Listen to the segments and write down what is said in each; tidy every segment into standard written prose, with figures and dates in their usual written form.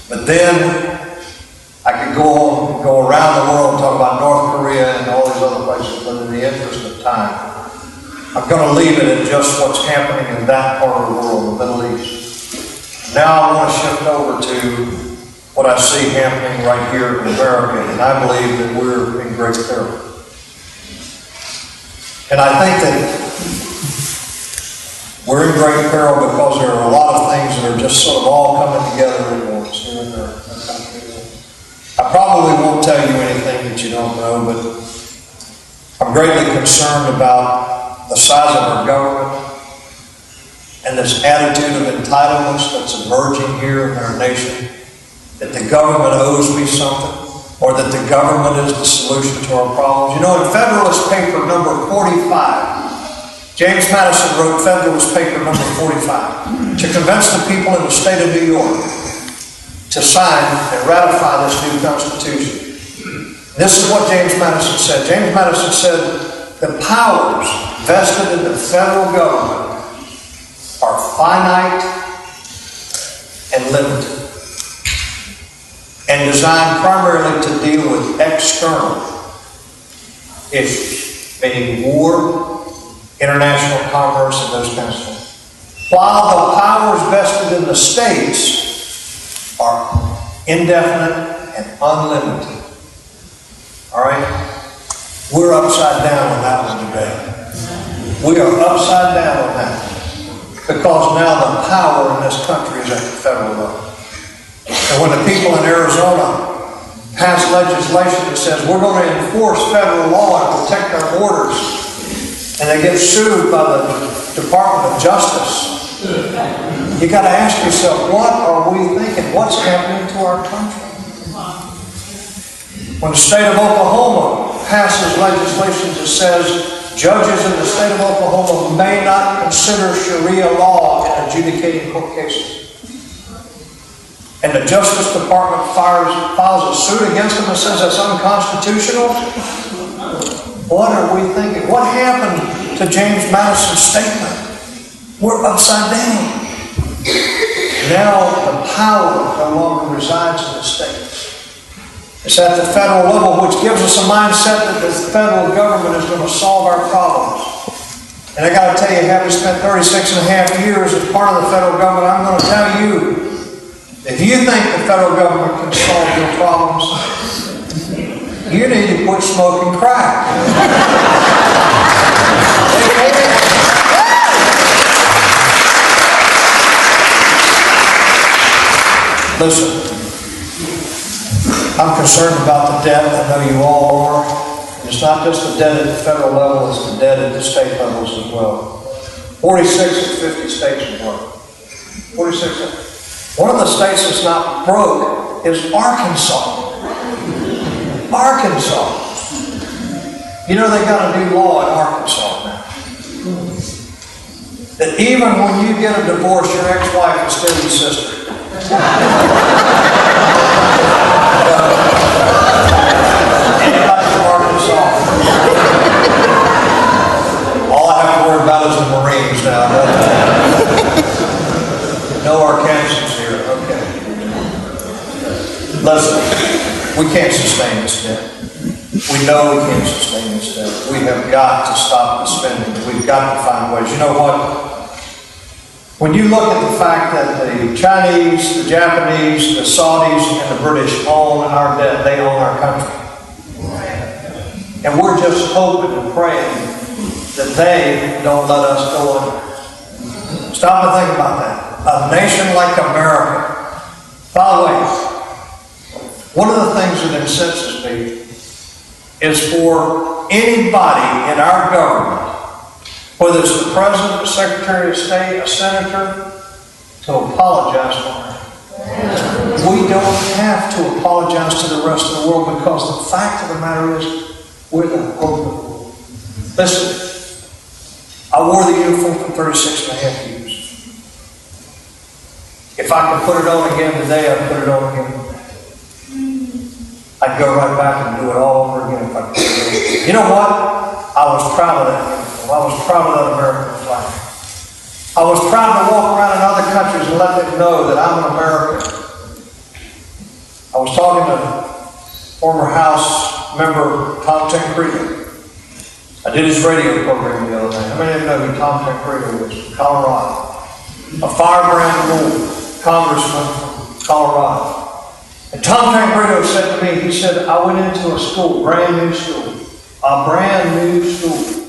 But then I could go around the world and talk about North Korea and all these other places, but in the interest of time, I'm going to leave it at just what's happening in that part of the world, the Middle East. Now I want to shift over to what I see happening right here in America, and I believe that we're in great peril. And I think that we're in great peril because there are a lot of things that are just sort of all coming together at once here in our country. I probably won't tell you anything that you don't know, but I'm greatly concerned about the size of our government and this attitude of entitlements that's emerging here in our nation, that the government owes me something, or that the government is the solution to our problems. You know, in Federalist Paper number 45, James Madison wrote Federalist Paper number 45 to convince the people in the state of New York to sign and ratify this new Constitution. This is what James Madison said. James Madison said, the powers vested in the federal government are finite and limited, and designed primarily to deal with external issues, meaning war, international commerce, and those kinds of things. While the powers vested in the states are indefinite and unlimited. All right? We're upside down on that one today. We are upside down on that because now the power in this country is at the federal level. And when the people in Arizona pass legislation that says we're going to enforce federal law and protect our borders, and they get sued by the Department of Justice, you got to ask yourself, what are we thinking? What's happening to our country? When the state of Oklahoma passes legislation that says judges in the state of Oklahoma may not consider Sharia law in adjudicating court cases, and the Justice Department files a suit against them and says that's unconstitutional, what are we thinking? What happened to James Madison's statement? We're upside down. Now the power no longer resides in the states. It's at the federal level, which gives us a mindset that the federal government is going to solve our problems. And I got to tell you, having spent 36 and a half years as part of the federal government, I'm going to tell you, if you think the federal government can solve your problems, you need to quit smoking crack. Listen, I'm concerned about the debt. I know you all are. It's not just the debt at the federal level, it's the debt at the state levels as well. 46 of 50 states are broke. 46. One of the states that's not broke is Arkansas. Arkansas. You know, they got a new law in Arkansas now. That even when you get a divorce, your ex-wife is still your sister. Anybody from Arkansas? All I have to worry about is the Marines now. No Arkansans here. Okay. Listen, we can't sustain this debt. We know we can't sustain this debt. We have got to stop the spending. We've got to find ways. You know what? When you look at the fact that the Chinese, the Japanese, the Saudis, and the British own our debt, they own our country. And we're just hoping and praying that they don't let us go under. Stop and think about that. A nation like America. By the way, one of the things that incenses me is for anybody in our government, whether it's the President, the Secretary of State, a Senator, to apologize for it. We don't have to apologize to the rest of the world because the fact of the matter is we're the broken world. Listen, I wore the uniform for 36 and a half years. If I could put it on again today, I'd put it on again today. I'd go right back and do it all over again if I could. You know what? I was proud of that uniform. I was proud of that American flag. I was proud to walk around in other countries and let them know that I'm an American. remember Tom Tancredo. I did his radio program the other day. How many of you know who Tom Tancredo was from Colorado? A firebrand old congressman from Colorado. And Tom Tancredo said to me, he said, I went into a school, brand new school. A brand new school.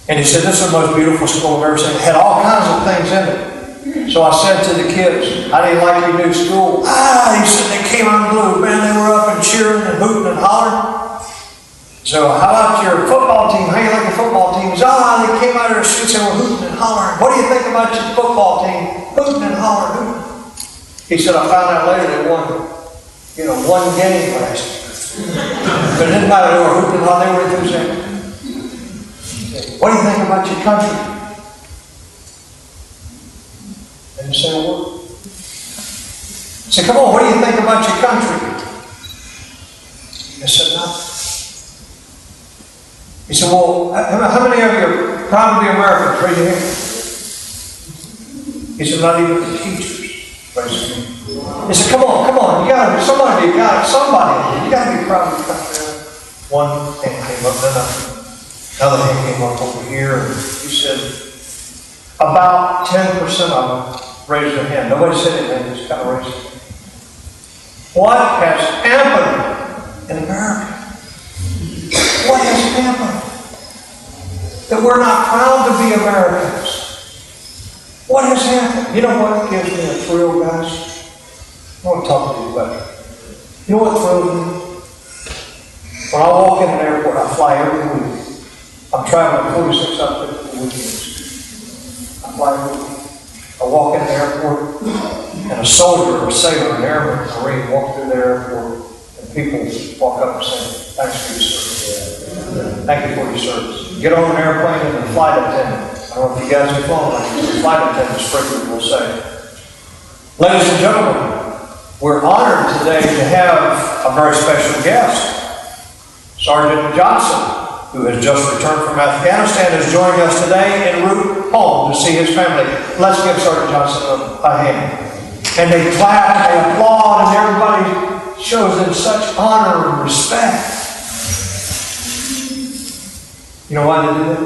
And he said, this is the most beautiful school I've ever seen. It had all kinds of things in it. So I said to the kids, how do you like your new school? He said, they came out of the blue. Man, they were up and cheering and hooting and hollering. So how about your football team? How do you like your football team? He said, they came out of their streets and were hooting and hollering. What do you think about your football team? Hooting and hollering. He said, I found out later they won, one game last year. But it didn't matter, they were hooting and hollering. They were enthusiastic. What do you think about your country? They didn't say a word. I said, come on, what do you think about your country? They said, nothing. He said, well, how many of you are proud to be Americans? Raise your hand. He said, not even the teachers. Raise your hand. He said, come on, you gotta be somebody, you gotta be proud of your country. One hand came up, then another hand came up over here, and he said, about 10% of them raised their hand. Nobody said anything, just kind of raised it. What has happened in America? What has happened? That we're not proud to be Americans. What has happened? You know what gives me a thrill, guys? I want to talk to you about it. You know what thrills me? When I walk in an airport, I fly every week. I'm traveling 46 out there for weekends. I fly every week. I walk in the airport, and a soldier, or a sailor, an airman, a Marine walk through the airport, and people walk up and say, thanks for your service. Thank you for your service. Get on an airplane and the flight attendant. I don't know if you guys have flown like this. The flight attendant frequently will say, ladies and gentlemen, we're honored today to have a very special guest. Sergeant Johnson, who has just returned from Afghanistan, is joining us today en route home to see his family. Let's give Sergeant Johnson a hand. And they clap, and they applaud, and everybody shows them such honor and respect. You know why they do that?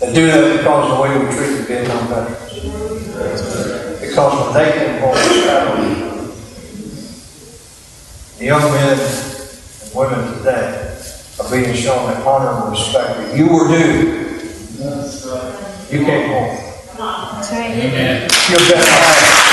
They do that because of the way we treat the Vietnam veterans. Because when they came home to battle, the young men and women today are being shown that honor and respect that you were due. You came home. That's right. You're better.